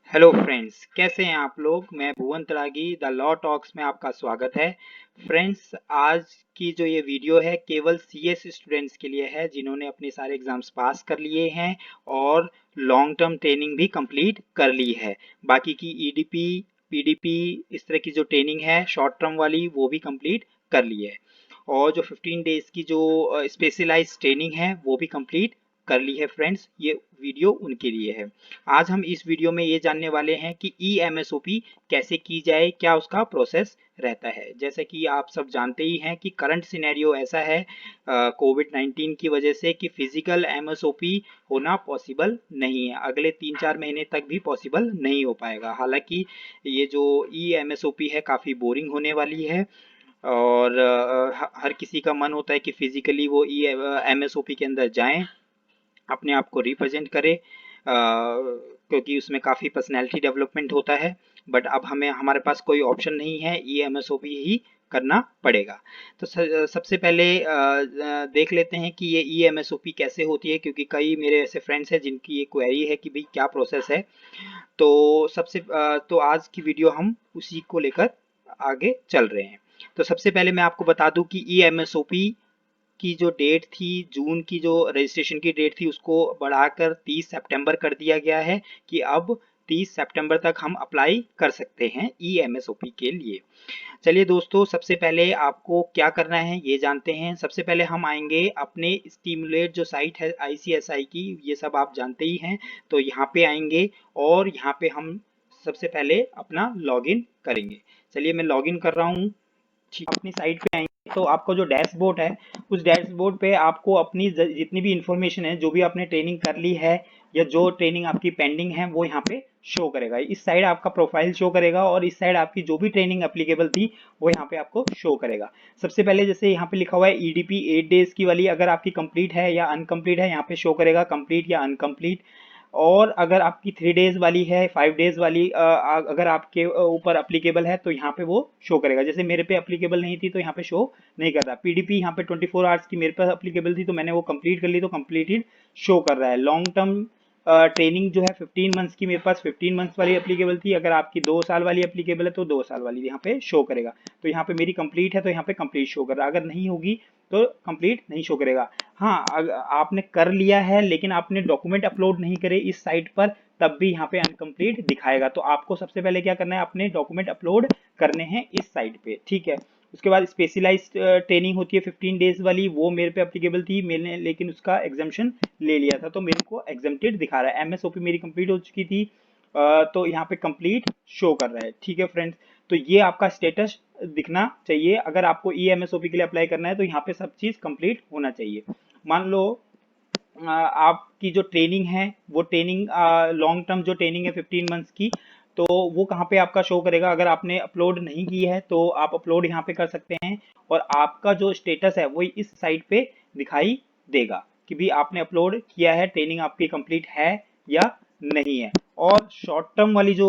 Hello friends, कैसे हैं आप लोग। मैं भुवन तड़ागी द लॉ टॉक्स में आपका स्वागत है। फ्रेंड्स, आज की जो ये वीडियो है केवल सीएस स्टूडेंट्स के लिए है जिन्होंने अपने सारे एग्जाम्स पास कर लिए हैं और लॉन्ग टर्म ट्रेनिंग भी कंप्लीट कर ली है। बाकी की ईडीपी पीडीपी इस तरह की जो ट्रेनिंग है शॉर्ट टर्म वाली वो भी कंप्लीट कर ली है और जो 15 डेज की जो स्पेशलाइज्ड ट्रेनिंग है वो भी कंप्लीट कर ली है। फ्रेंड्स, ये वीडियो उनके लिए है। आज हम इस वीडियो में ये जानने वाले हैं कि EMSOP कैसे की जाए, क्या उसका प्रोसेस रहता है। जैसे कि आप सब जानते ही हैं कि करंट सिनेरियो ऐसा है कोविड-19 की वजह से कि फिजिकल MSOP होना पॉसिबल नहीं है। अगले 3-4 महीने तक भी पॉसिबल नहीं हो पाएगा। हालांकि ये जो EMSOP है काफ़ी बोरिंग होने वाली है और हर किसी का मन होता है कि फिजिकली वो MSOP के अंदर जाएं, अपने आप को रिप्रेजेंट करे, क्योंकि उसमें काफ़ी पर्सनैलिटी डेवलपमेंट होता है। बट अब हमारे पास कोई ऑप्शन नहीं है, EMSOP ही करना पड़ेगा। तो सबसे पहले देख लेते हैं कि ये EMSOP कैसे होती है, क्योंकि कई मेरे ऐसे फ्रेंड्स हैं जिनकी ये क्वेरी है कि भाई क्या प्रोसेस है। तो तो आज की वीडियो हम उसी को लेकर आगे चल रहे हैं। तो सबसे पहले मैं आपको बता दूं कि EMSOP की जो डेट थी, जून की जो रजिस्ट्रेशन की डेट थी उसको बढ़ाकर 30 सितंबर कर दिया गया है कि अब 30 सितंबर तक हम अप्लाई कर सकते हैं EMSOP के लिए। चलिए दोस्तों, सबसे पहले आपको क्या करना है ये जानते हैं। सबसे पहले हम आएंगे अपने स्टिमुलेट जो साइट है ICSI की, ये सब आप जानते ही हैं। तो यहाँ पे आएंगे और यहाँ पे हम सबसे पहले अपना लॉगिन करेंगे। चलिए मैं लॉगिन कर रहा हूँ। ठीक, अपनी साइट पे आएंगे तो आपको जो डैशबोर्ड है उस डैशबोर्ड पे आपको अपनी जितनी भी इंफॉर्मेशन है, जो भी आपने ट्रेनिंग कर ली है या जो ट्रेनिंग आपकी पेंडिंग है वो यहाँ पे शो करेगा। इस साइड आपका प्रोफाइल शो करेगा और इस साइड आपकी जो भी ट्रेनिंग एप्लीकेबल थी वो यहाँ पे आपको शो करेगा। सबसे पहले जैसे यहाँ पे लिखा हुआ है EDP 8 डेज की वाली, अगर आपकी कंप्लीट है या अनकम्प्लीट है यहाँ पे शो करेगा कंप्लीट या अनकम्प्लीट। और अगर आपकी 3 डेज वाली है, 5 डेज वाली अगर आपके ऊपर अप्लीकेबल है तो यहाँ पे वो शो करेगा। जैसे मेरे पे अप्लीकेबल नहीं थी तो यहाँ पे शो नहीं कर रहा। पीडीपी यहाँ पे 24 आवर्स की मेरे पास अप्लीकेबल थी तो मैंने वो कंप्लीट कर ली तो कंप्लीटेड शो कर रहा है। लॉन्ग टर्म ट्रेनिंग जो है 15 मंथ्स की, मेरे पास 15 मंथ्स वाली अप्लीकेबल थी। अगर आपकी 2 साल वाली अप्लीकेबल है तो 2 साल वाली यहाँ पे शो करेगा। तो यहाँ पे मेरी कंप्लीट है तो यहाँ पे कंप्लीट शो कर रहा है, अगर नहीं होगी तो कंप्लीट नहीं शो करेगा। हाँ, आपने कर लिया है लेकिन आपने डॉक्यूमेंट अपलोड नहीं करे इस साइट पर, तब भी यहाँ पे अनकम्प्लीट दिखाएगा। तो आपको सबसे पहले क्या करना है, अपने डॉक्यूमेंट अपलोड करने हैं इस साइट पे। ठीक है, उसके बाद स्पेशलाइज्ड ट्रेनिंग होती है 15 डेज वाली, वो मेरे पे अप्लीकेबल थी, मैंने लेकिन उसका एग्जाम्पशन ले लिया था तो मेरे को एग्जाम्प्टेड दिखा रहा है। MSOP मेरी कंप्लीट हो चुकी थी, तो यहाँ पे कंप्लीट शो कर रहा है। ठीक है फ्रेंड्स, तो ये आपका स्टेटस दिखना चाहिए। अगर आपको EMSOP के लिए अप्लाई करना है तो यहाँ पे सब चीज़ कंप्लीट होना चाहिए। मान लो आपकी जो ट्रेनिंग है वो ट्रेनिंग लॉन्ग टर्म जो ट्रेनिंग है 15 मंथ्स की, तो वो कहाँ पे आपका शो करेगा। अगर आपने अपलोड नहीं की है तो आप अपलोड यहाँ पे कर सकते हैं और आपका जो स्टेटस है वो इस साइट पे दिखाई देगा कि भी आपने अपलोड किया है, ट्रेनिंग आपकी कंप्लीट है या नहीं है। और शॉर्ट टर्म वाली जो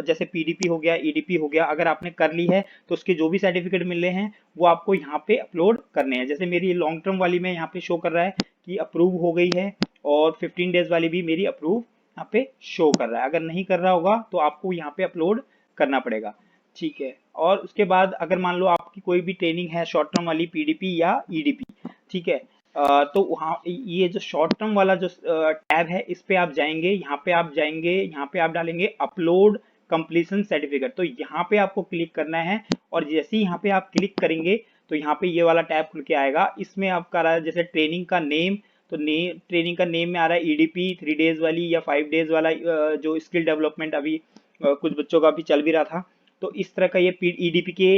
जैसे पीडीपी हो गया, ईडीपी हो गया, अगर आपने कर ली है तो उसके जो भी सर्टिफिकेट मिल रहे हैं वो आपको यहाँ पे अपलोड करने हैं। जैसे मेरी लॉन्ग टर्म वाली में यहाँ पे शो कर रहा है कि अप्रूव हो गई है और 15 डेज वाली भी मेरी अप्रूव यहाँ पे शो कर रहा है। अगर नहीं कर रहा होगा तो आपको यहाँ पे अपलोड करना पड़ेगा। ठीक है, और उसके बाद अगर मान लो आपकी कोई भी ट्रेनिंग है शॉर्ट टर्म वाली पीडीपी या ईडीपी, ठीक है, तो वहाँ ये जो शॉर्ट टर्म वाला जो टैब है इस पे आप जाएंगे, यहाँ पे आप जाएंगे, यहाँ पे आप डालेंगे अपलोड कंप्लीशन सर्टिफिकेट, तो यहाँ पे आपको क्लिक करना है। और जैसे ही यहाँ पे आप क्लिक करेंगे तो यहाँ पे ये वाला टैब खुल के आएगा। इसमें आपका रहा है जैसे ट्रेनिंग का नेम, तो ट्रेनिंग का नेम में आ रहा है EDP 3 डेज वाली या 5 डेज वाला, जो स्किल डेवलपमेंट अभी कुछ बच्चों का भी चल भी रहा था। तो इस तरह का ये EDP के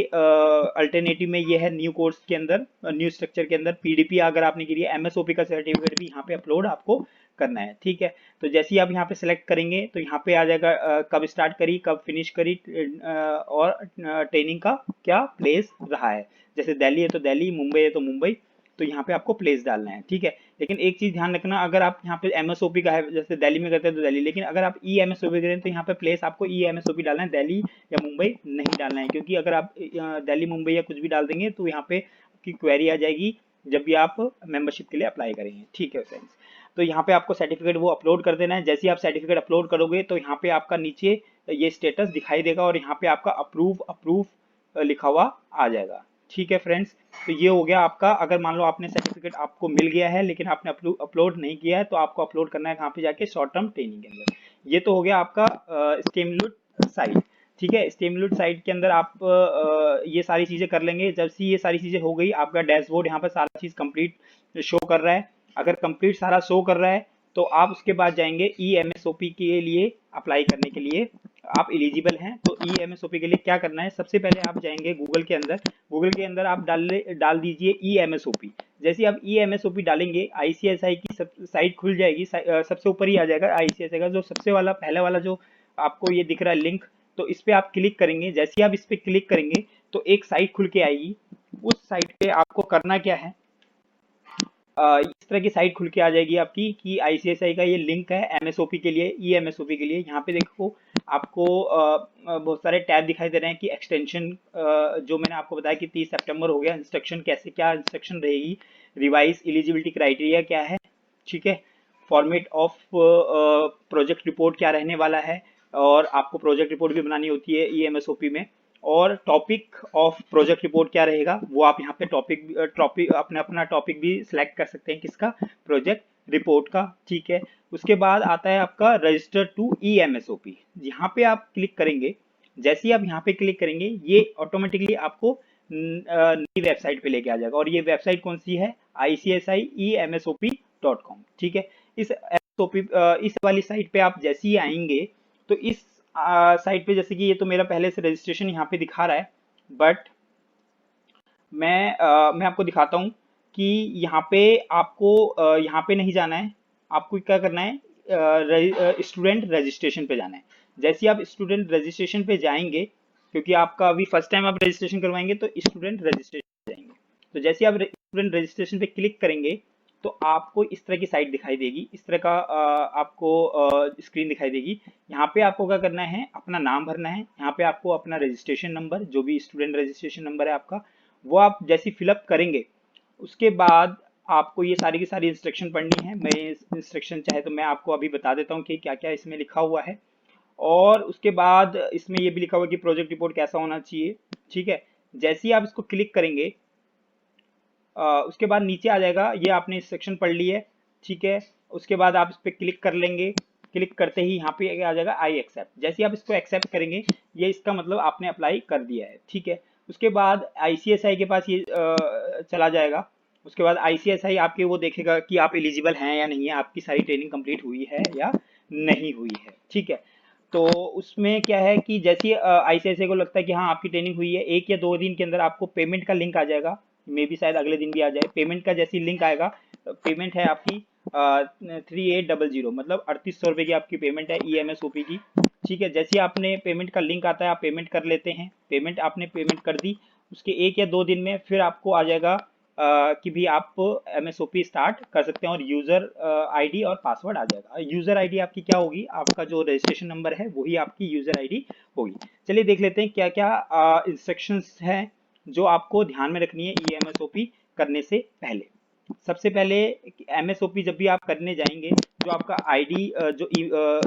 अल्टरनेटिव में ये है न्यू कोर्स के अंदर, न्यू स्ट्रक्चर के अंदर PDP अगर आपने की है, MSOP का सर्टिफिकेट भी यहाँ पे अपलोड आपको करना है। ठीक है, तो जैसे ही आप यहाँ पे सेलेक्ट करेंगे तो यहाँ पे आ जाएगा कब स्टार्ट करी, कब फिनिश करी, और ट्रेनिंग का क्या प्लेस रहा है। जैसे दिल्ली है तो दिल्ली, मुंबई है तो मुंबई, तो यहाँ पे आपको प्लेस डालना है। ठीक है, लेकिन एक चीज ध्यान रखना, अगर आप यहाँ पे MSOP का है, जैसे दिल्ली में करते हैं तो दिल्ली, लेकिन अगर आप EMSOP करें तो यहाँ पे प्लेस आपको EMSOP डालना है, दिल्ली या मुंबई नहीं डालना है। क्योंकि अगर आप दिल्ली मुंबई या कुछ भी डाल देंगे तो यहाँ पे की क्वेरी आ जाएगी जब भी आप मेंबरशिप के लिए अप्लाई करेंगे। ठीक है फ्रेंड्स, तो यहाँ पे आपको सर्टिफिकेट वो अपलोड कर देना है। जैसे ही आप सर्टिफिकेट अपलोड करोगे तो यहाँ पे आपका नीचे ये स्टेटस दिखाई देगा और यहाँ पे आपका अप्रूव अप्रूव लिखा हुआ आ जाएगा। ठीक है फ्रेंड्स, तो ये हो गया आपका। अगर मान लो आपने सर्टिफिकेट आपको मिल गया है लेकिन आपने अपलोड नहीं किया है तो आपको अपलोड करना है कहाँ पे जाके, शॉर्ट टर्म ट्रेनिंग के अंदर। ये तो हो गया आपका स्टेमलुट साइट। ठीक है, स्टेमलुट साइट के अंदर आप ये सारी चीजें कर लेंगे। जब से ये सारी चीजें हो गई, आपका डैशबोर्ड यहाँ पर सारा चीज कंप्लीट शो कर रहा है। अगर कंप्लीट सारा शो कर रहा है तो आप उसके बाद जाएंगे EMSOP के लिए अप्लाई करने के लिए। आप एलिजिबल हैं तो EMSOP के लिए क्या करना है, सबसे पहले आप जाएंगे गूगल के अंदर। गूगल के अंदर आप डाल दीजिए EMSOP। जैसे आप EMSOP डालेंगे, ICSI की साइट खुल जाएगी। सबसे ऊपर ही आ जाएगा ICSI का जो सबसे वाला पहले वाला जो आपको ये दिख रहा है लिंक, तो इस पे आप क्लिक करेंगे। जैसे ही आप इस पे क्लिक करेंगे तो एक साइट खुल के आएगी। उस साइट पे आपको करना क्या है, इस तरह की साइट खुल के आ जाएगी आपकी कि ICSI का ये लिंक है MSOP के लिए, EMSOP के लिए। यहाँ पे देखो आपको बहुत सारे टैब दिखाई दे रहे हैं कि एक्सटेंशन, जो मैंने आपको बताया कि 30 सितंबर हो गया। इंस्ट्रक्शन कैसे, क्या इंस्ट्रक्शन रहेगी, रिवाइज एलिजिबिलिटी क्राइटेरिया क्या है, ठीक है, फॉर्मेट ऑफ प्रोजेक्ट रिपोर्ट क्या रहने वाला है, और आपको प्रोजेक्ट रिपोर्ट भी बनानी होती है EMSOP में। और टॉपिक ऑफ प्रोजेक्ट रिपोर्ट क्या रहेगा, वो आप यहाँ पे टॉपिक अपना टॉपिक भी सिलेक्ट कर सकते हैं, किसका, प्रोजेक्ट रिपोर्ट का। ठीक है, उसके बाद आता है आपका रजिस्टर टू EMSOP। यहाँ पे आप क्लिक करेंगे। जैसे ही आप यहाँ पे क्लिक करेंगे ये ऑटोमेटिकली आपको नई वेबसाइट पे लेके आ जाएगा। और ये वेबसाइट कौन सी है, ICSIEMSOP.com। ठीक है, इस वाली साइट पे आप जैसे ही आएंगे तो इस साइट पे, जैसे कि ये तो मेरा पहले से रजिस्ट्रेशन यहाँ पे दिखा रहा है, बट मैं आपको दिखाता हूँ कि यहाँ पे आपको यहाँ पे नहीं जाना है। आपको क्या करना है, स्टूडेंट रजिस्ट्रेशन पे जाना है। जैसे ही आप स्टूडेंट रजिस्ट्रेशन पे जाएंगे, क्योंकि आपका अभी फर्स्ट टाइम आप रजिस्ट्रेशन करवाएंगे तो स्टूडेंट रजिस्ट्रेशन जाएंगे। तो जैसे आप स्टूडेंट रजिस्ट्रेशन पे क्लिक करेंगे तो आपको इस तरह की साइट दिखाई देगी, इस तरह का आपको स्क्रीन दिखाई देगी। यहाँ पे आपको क्या करना है, अपना नाम भरना है। यहाँ पे आपको अपना रजिस्ट्रेशन नंबर, जो भी स्टूडेंट रजिस्ट्रेशन नंबर है आपका, वो आप जैसे फिलअप करेंगे उसके बाद आपको ये सारी की सारी इंस्ट्रक्शन पढ़नी है। मैं इंस्ट्रक्शन चाहे तो मैं आपको अभी बता देता हूँ कि क्या क्या इसमें लिखा हुआ है। और उसके बाद इसमें ये भी लिखा हुआ है कि प्रोजेक्ट रिपोर्ट कैसा होना चाहिए। ठीक है, जैसे ही आप इसको क्लिक करेंगे उसके बाद नीचे आ जाएगा, ये आपने इंस्ट्रक्शन पढ़ ली है। ठीक है, उसके बाद आप इस पर क्लिक कर लेंगे। क्लिक करते ही यहाँ पे आ जाएगा आई एक्सेप्ट। जैसे ही आप इसको एक्सेप्ट करेंगे, ये इसका मतलब आपने अप्लाई कर दिया है। ठीक है, उसके बाद ICSI के पास ये चला जाएगा। उसके बाद ICSI आपके वो देखेगा कि आप एलिजिबल हैं या नहीं है, आपकी सारी ट्रेनिंग कंप्लीट हुई है या नहीं हुई है। ठीक है, तो उसमें क्या है कि जैसे ICSI को लगता है कि हाँ आपकी ट्रेनिंग हुई है, 1 या 2 दिन के अंदर आपको पेमेंट का लिंक आ जाएगा। मे भी शायद अगले दिन भी आ जाए। पेमेंट का जैसे लिंक आएगा, पेमेंट है आपकी 3800, मतलब 3800 रुपये की आपकी पेमेंट है EMSOP की। ठीक है, जैसे आपने पेमेंट का लिंक आता है आप पेमेंट कर लेते हैं। पेमेंट कर दी, उसके 1 या 2 दिन में फिर आपको आ जाएगा कि भी आप MSOP स्टार्ट कर सकते हैं। और यूज़र ID और पासवर्ड आ जाएगा। यूज़र ID आपकी क्या होगी, आपका जो रजिस्ट्रेशन नंबर है वही आपकी यूज़र ID होगी। चलिए देख लेते हैं क्या क्या इंस्ट्रक्शंस हैं जो आपको ध्यान में रखनी है EMSOP करने से पहले। सबसे पहले MSOP जब भी आप करने जाएंगे, जो आपका आईडी, जो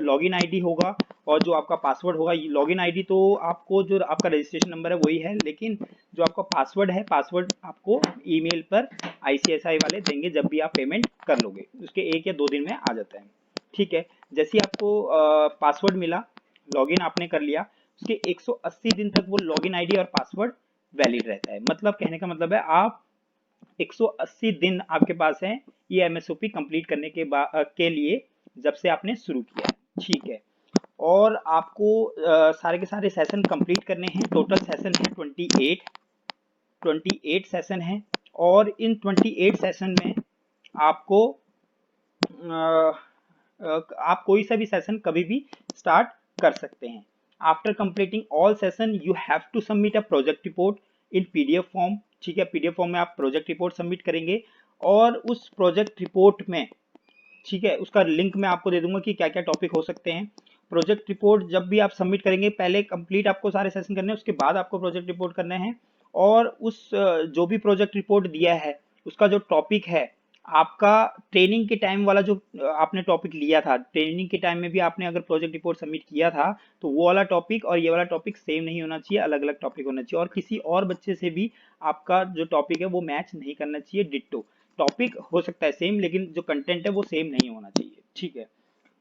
लॉगिन आईडी होगा और जो आपका पासवर्ड होगा, लॉगिन आईडी तो आपको जो आपका रजिस्ट्रेशन नंबर है वही है, लेकिन जो आपका पासवर्ड है, पासवर्ड आपको ईमेल पर ICSI वाले देंगे जब भी आप पेमेंट कर लोगे। उसके 1 या 2 दिन में आ जाता है। ठीक है, जैसे ही आपको पासवर्ड मिला, लॉगिन आपने कर लिया, उसके 180 दिन तक वो लॉगिन आईडी और पासवर्ड वैलिड रहता है। मतलब कहने का मतलब है आप 180 दिन आपके पास है ये MSOP कंप्लीट करने के लिए, जब से आपने शुरू किया है। ठीक है, और आपको सारे के सारे सेशन कंप्लीट करने हैं। टोटल सेशन है 28 सेशन है। और इन 28 सेशन में आपको आप कोई सा भी सेशन कभी भी स्टार्ट कर सकते हैं। After completing all session you have to submit a project report in PDF form. ठीक है, PDF फॉर्म में आप प्रोजेक्ट रिपोर्ट सबमिट करेंगे और उस प्रोजेक्ट रिपोर्ट में, ठीक है, उसका लिंक मैं आपको दे दूंगा कि क्या क्या टॉपिक हो सकते हैं। प्रोजेक्ट रिपोर्ट जब भी आप सबमिट करेंगे, पहले कंप्लीट आपको सारे सेशन करने हैं, उसके बाद आपको प्रोजेक्ट रिपोर्ट करना है। और उस जो भी प्रोजेक्ट रिपोर्ट दिया है उसका जो टॉपिक है आपका ट्रेनिंग के टाइम वाला जो आपने टॉपिक लिया था, ट्रेनिंग के टाइम में भी आपने अगर प्रोजेक्ट रिपोर्ट सबमिट किया था, तो वो वाला टॉपिक और ये वाला टॉपिक सेम नहीं होना चाहिए, अलग अलग टॉपिक होना चाहिए। और किसी और बच्चे से भी आपका जो टॉपिक है वो मैच नहीं करना चाहिए डिट्टो। टॉपिक हो सकता है सेम, लेकिन जो कंटेंट है वो सेम नहीं होना चाहिए, ठीक है।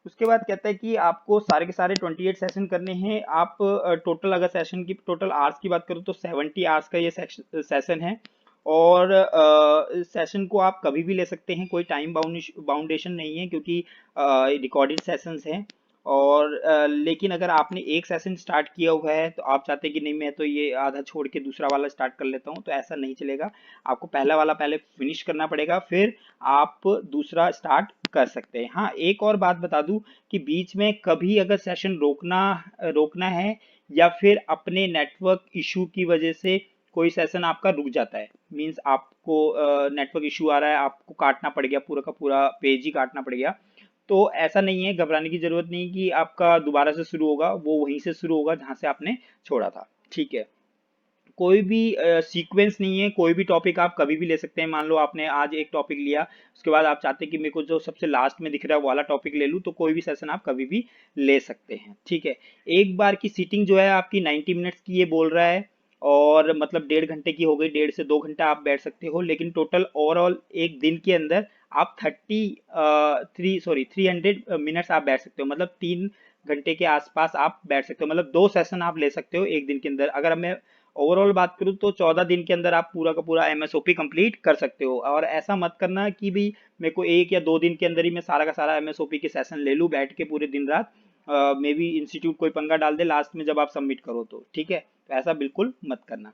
उसके बाद कहता है कि आपको सारे के सारे 28 सेशन करने हैं। आप टोटल अगर सेशन की टोटल आवर्स की बात करूँ तो 70 आवर्स का ये सेशन है। और सेशन को आप कभी भी ले सकते हैं, कोई टाइम बाउंडेशन नहीं है, क्योंकि रिकॉर्डेड सेशंस हैं। और लेकिन अगर आपने एक सेशन स्टार्ट किया हुआ है तो आप चाहते हैं कि नहीं मैं तो ये आधा छोड़ के दूसरा वाला स्टार्ट कर लेता हूँ, तो ऐसा नहीं चलेगा। आपको पहला वाला पहले फिनिश करना पड़ेगा, फिर आप दूसरा स्टार्ट कर सकते हैं। हाँ, एक और बात बता दूं कि बीच में कभी अगर सेशन रोकना रोकना है, या फिर अपने नेटवर्क इशू की वजह से कोई सेशन आपका रुक जाता है, मींस आपको नेटवर्क इशू आ रहा है, आपको काटना पड़ गया, पूरा का पूरा पेज ही काटना पड़ गया, तो ऐसा नहीं है, घबराने की जरूरत नहीं कि आपका दोबारा से शुरू होगा, वो वहीं से शुरू होगा जहां से आपने छोड़ा था, ठीक है। कोई भी सीक्वेंस नहीं है, कोई भी टॉपिक आप कभी भी ले सकते हैं। मान लो आपने आज एक टॉपिक लिया, उसके बाद आप चाहते हैं कि मेरे को जो सबसे लास्ट में दिख रहा है वो वाला टॉपिक ले लूँ, तो कोई भी सेशन आप कभी भी ले सकते हैं, ठीक है। एक बार की सीटिंग जो है आपकी 90 मिनट्स की ये बोल रहा है, और मतलब 1.5 घंटे की हो गई, 1.5 से 2 घंटा आप बैठ सकते हो, लेकिन टोटल ओवरऑल एक दिन के अंदर आप 300 मिनट्स आप बैठ सकते हो, मतलब 3 घंटे के आसपास आप बैठ सकते हो, मतलब 2 सेशन आप ले सकते हो एक दिन के अंदर। अगर मैं ओवरऑल बात करूँ तो 14 दिन के अंदर आप पूरा का पूरा एमएसओपी कंप्लीट कर सकते हो। और ऐसा मत करना कि भी मेरे को 1 या 2 दिन के अंदर ही मैं सारा का सारा एमएसओपी के सेशन ले लूँ बैठ के पूरे दिन रात, मे बी इंस्टीट्यूट कोई पंगा डाल दे लास्ट में जब आप सबमिट करो तो, ठीक है। तो ऐसा बिल्कुल मत करना।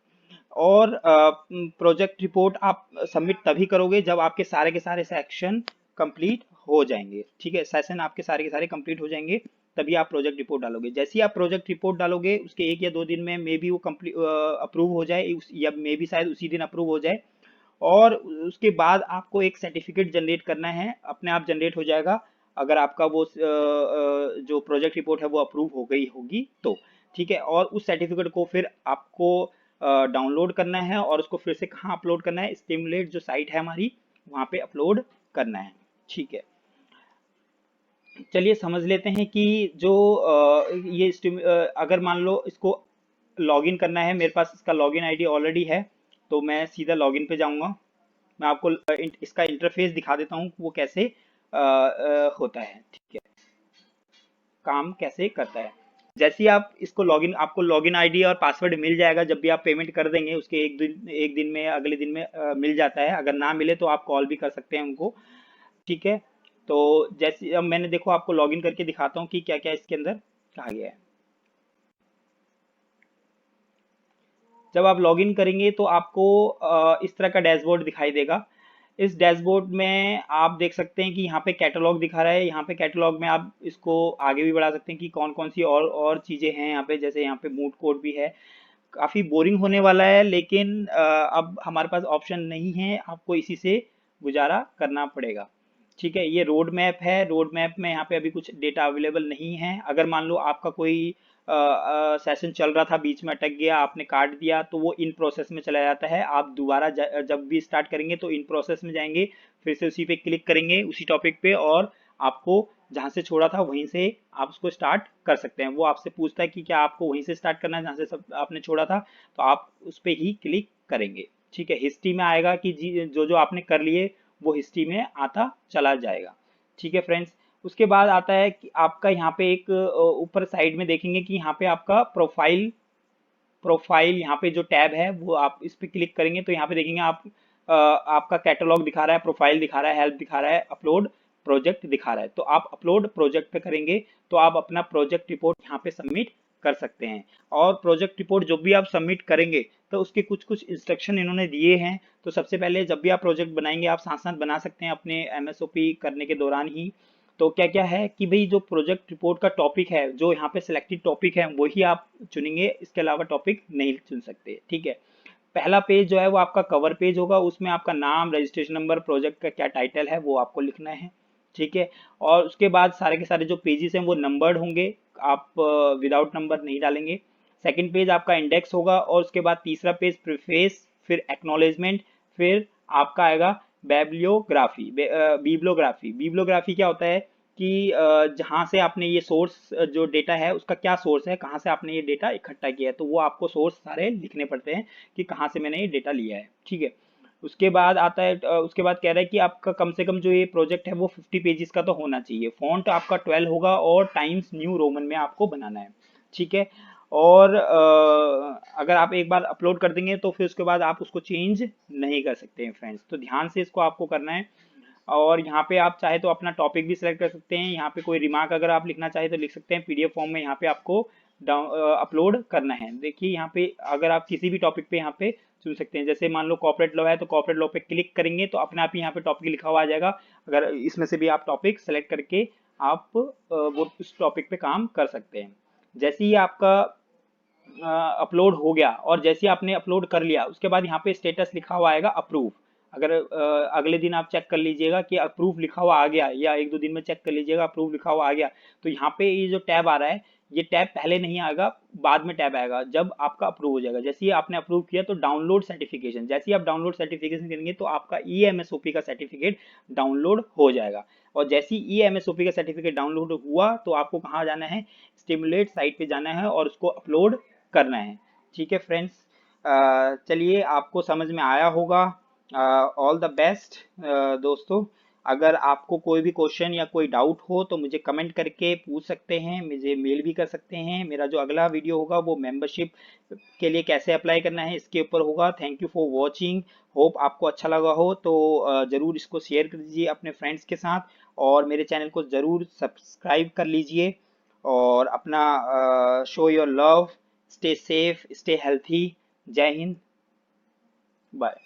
और प्रोजेक्ट रिपोर्ट आप सबमिट तभी करोगे जब आपके सारे के सारे सेक्शन कंप्लीट हो जाएंगे, ठीक है। सेशन आपके सारे के सारे कंप्लीट हो जाएंगे, तभी आप प्रोजेक्ट रिपोर्ट डालोगे। जैसे ही आप प्रोजेक्ट रिपोर्ट डालोगे उसके 1 या 2 दिन में मे बी वो कंप्लीट अप्रूव हो जाए, या मे बी शायद उसी दिन अप्रूव हो जाए। और उसके बाद आपको एक सर्टिफिकेट जनरेट करना है, अपने आप जनरेट हो जाएगा अगर आपका वो जो प्रोजेक्ट रिपोर्ट है वो अप्रूव हो गई होगी तो, ठीक है। और उस सर्टिफिकेट को फिर आपको डाउनलोड करना है, और उसको फिर से कहाँ अपलोड करना है, स्टिमुलेट जो साइट है हमारी वहाँ पे अपलोड करना है, ठीक है। चलिए समझ लेते हैं कि जो अगर मान लो इसको लॉगिन करना है, मेरे पास इसका लॉगिन आईडी ऑलरेडी है, तो मैं सीधा लॉगिन पे जाऊंगा। मैं आपको इसका इंटरफेस दिखा देता हूँ वो कैसे होता है, ठीक है, काम कैसे करता है। जैसे ही आप इसको लॉगिन, आपको लॉगिन आईडी और पासवर्ड मिल जाएगा जब भी आप पेमेंट कर देंगे, उसके एक दिन में अगले दिन में मिल जाता है। अगर ना मिले तो आप कॉल भी कर सकते हैं उनको, ठीक है। तो जैसे अब मैंने देखो आपको लॉगिन करके दिखाता हूँ कि क्या क्या इसके अंदर कहा गया है। जब आप लॉगिन करेंगे तो आपको इस तरह का डैशबोर्ड दिखाई देगा। इस डैशबोर्ड में आप देख सकते हैं कि यहाँ पे कैटलॉग दिखा रहा है। यहाँ पे कैटलॉग में आप इसको आगे भी बढ़ा सकते हैं कि कौन कौन सी और चीज़ें हैं यहाँ पे, जैसे यहाँ पे मूड कोड भी है। काफ़ी बोरिंग होने वाला है, लेकिन अब हमारे पास ऑप्शन नहीं है, आपको इसी से गुजारा करना पड़ेगा, ठीक है। ये रोड मैप है, रोड मैप में यहाँ पे अभी कुछ डेटा अवेलेबल नहीं है। अगर मान लो आपका कोई सेशन चल रहा था, बीच में अटक गया, आपने काट दिया, तो वो इन प्रोसेस में चला जाता है। आप दोबारा जब भी स्टार्ट करेंगे तो इन प्रोसेस में जाएंगे, फिर से उसी पे क्लिक करेंगे उसी टॉपिक पे, और आपको जहाँ से छोड़ा था वहीं से आप उसको स्टार्ट कर सकते हैं। वो आपसे पूछता है कि क्या आपको वहीं से स्टार्ट करना है जहाँ से सब आपने छोड़ा था, तो आप उस पर ही क्लिक करेंगे, ठीक है। हिस्ट्री में आएगा कि जो जो आपने कर लिए वो हिस्ट्री में आता चला जाएगा, ठीक है फ्रेंड्स। उसके बाद आता है कि आपका यहाँ पे एक ऊपर साइड में देखेंगे कि यहाँ पे आपका प्रोफाइल यहाँ पे जो टैब है वो आप इस पे क्लिक करेंगे तो यहाँ पे देखेंगे आप आपका कैटलॉग दिखा रहा है, प्रोफाइल दिखा रहा है, हेल्प दिखा रहा है, अपलोड प्रोजेक्ट दिखा रहा है। तो आप अपलोड प्रोजेक्ट पे करेंगे तो आप अपना प्रोजेक्ट रिपोर्ट यहाँ पे सबमिट कर सकते हैं। और प्रोजेक्ट रिपोर्ट जब भी आप सबमिट करेंगे तो उसके कुछ कुछ इंस्ट्रक्शन इन्होंने दिए हैं। तो सबसे पहले जब भी आप प्रोजेक्ट बनाएंगे, आप साथ साथ बना सकते हैं अपने एमएसओपी करने के दौरान ही। तो क्या क्या है कि भाई जो प्रोजेक्ट रिपोर्ट का टॉपिक है, जो यहाँ पे सिलेक्टेड टॉपिक है वही आप चुनेंगे, इसके अलावा टॉपिक नहीं चुन सकते, ठीक है। पहला पेज जो है वो आपका कवर पेज होगा, उसमें आपका नाम, रजिस्ट्रेशन नंबर, प्रोजेक्ट का क्या टाइटल है वो आपको लिखना है, ठीक है। और उसके बाद सारे के सारे जो पेजेस हैं वो नंबर्ड होंगे, आप विदाउट नंबर नहीं डालेंगे। सेकंड पेज आपका इंडेक्स होगा, और उसके बाद तीसरा पेज प्रीफेस, फिर एक्नॉलेजमेंट, फिर आपका आएगा बिब्लियोग्राफी क्या होता है कि जहाँ से आपने ये सोर्स जो डेटा है उसका क्या सोर्स है, कहाँ से आपने ये डेटा इकट्ठा किया है, तो वो आपको सोर्स सारे लिखने पड़ते हैं कि कहाँ से मैंने ये डेटा लिया है। ठीक है, उसके बाद आता है उसके बाद कह रहा है कि आपका कम से कम जो ये प्रोजेक्ट है वो 50 पेजेस का तो होना चाहिए, फॉन्ट आपका 12 होगा और टाइम्स न्यू रोमन में आपको बनाना है। ठीक है, और अगर आप एक बार अपलोड कर देंगे तो फिर उसके बाद आप उसको चेंज नहीं कर सकते हैं फ्रेंड्स, तो ध्यान से इसको आपको करना है। और यहाँ पे आप चाहे तो अपना टॉपिक भी सिलेक्ट कर सकते हैं, यहाँ पे कोई रिमार्क अगर आप लिखना चाहे तो लिख सकते हैं, पीडीएफ फॉर्म में यहाँ पे आपको अपलोड करना है। देखिए यहाँ पे अगर आप किसी भी टॉपिक पे यहाँ पे चुन सकते हैं, जैसे मान लो कॉर्पोरेट लॉ है तो कॉर्पोरेट लॉ पे क्लिक करेंगे तो अपने आप ही यहाँ पे टॉपिक लिखा हुआ आ जाएगा। अगर इसमें से भी आप टॉपिक सेलेक्ट करके आप वो उस टॉपिक पे काम कर सकते हैं। जैसे ही आपका अपलोड हो गया और जैसे ही आपने अपलोड कर लिया उसके बाद यहाँ पे स्टेटस लिखा हुआ आएगा अप्रूव। अगर अगले दिन आप चेक कर लीजिएगा कि अप्रूव लिखा हुआ आ गया, या एक दो दिन में चेक कर लीजिएगा अप्रूव लिखा हुआ आ गया, तो यहाँ पे ये जो टैब आ रहा है ये टैब पहले नहीं आएगा, बाद में टैब आएगा जब आपका अप्रूव हो जाएगा। जैसे ही आपने अप्रूव किया तो डाउनलोड सर्टिफिकेशन, जैसे ही आप डाउनलोड सर्टिफिकेशन करेंगे तो आपका ईएमएसओपी का सर्टिफिकेट डाउनलोड हो जाएगा। और जैसे ही ईएमएसओपी का सर्टिफिकेट डाउनलोड हुआ तो आपको कहाँ जाना है, स्टिमुलेट साइट पे जाना है और उसको अपलोड करना है। ठीक है फ्रेंड्स, चलिए आपको समझ में आया होगा। ऑल द बेस्ट दोस्तों। अगर आपको कोई भी क्वेश्चन या कोई डाउट हो तो मुझे कमेंट करके पूछ सकते हैं, मुझे मेल भी कर सकते हैं। मेरा जो अगला वीडियो होगा वो मेंबरशिप के लिए कैसे अप्लाई करना है इसके ऊपर होगा। Thank you for watching, hope आपको अच्छा लगा हो तो ज़रूर इसको शेयर कर दीजिए अपने फ्रेंड्स के साथ, और मेरे चैनल को ज़रूर सब्सक्राइब कर लीजिए, और अपना show your love, stay safe, stay healthy. जय हिंद, बाय।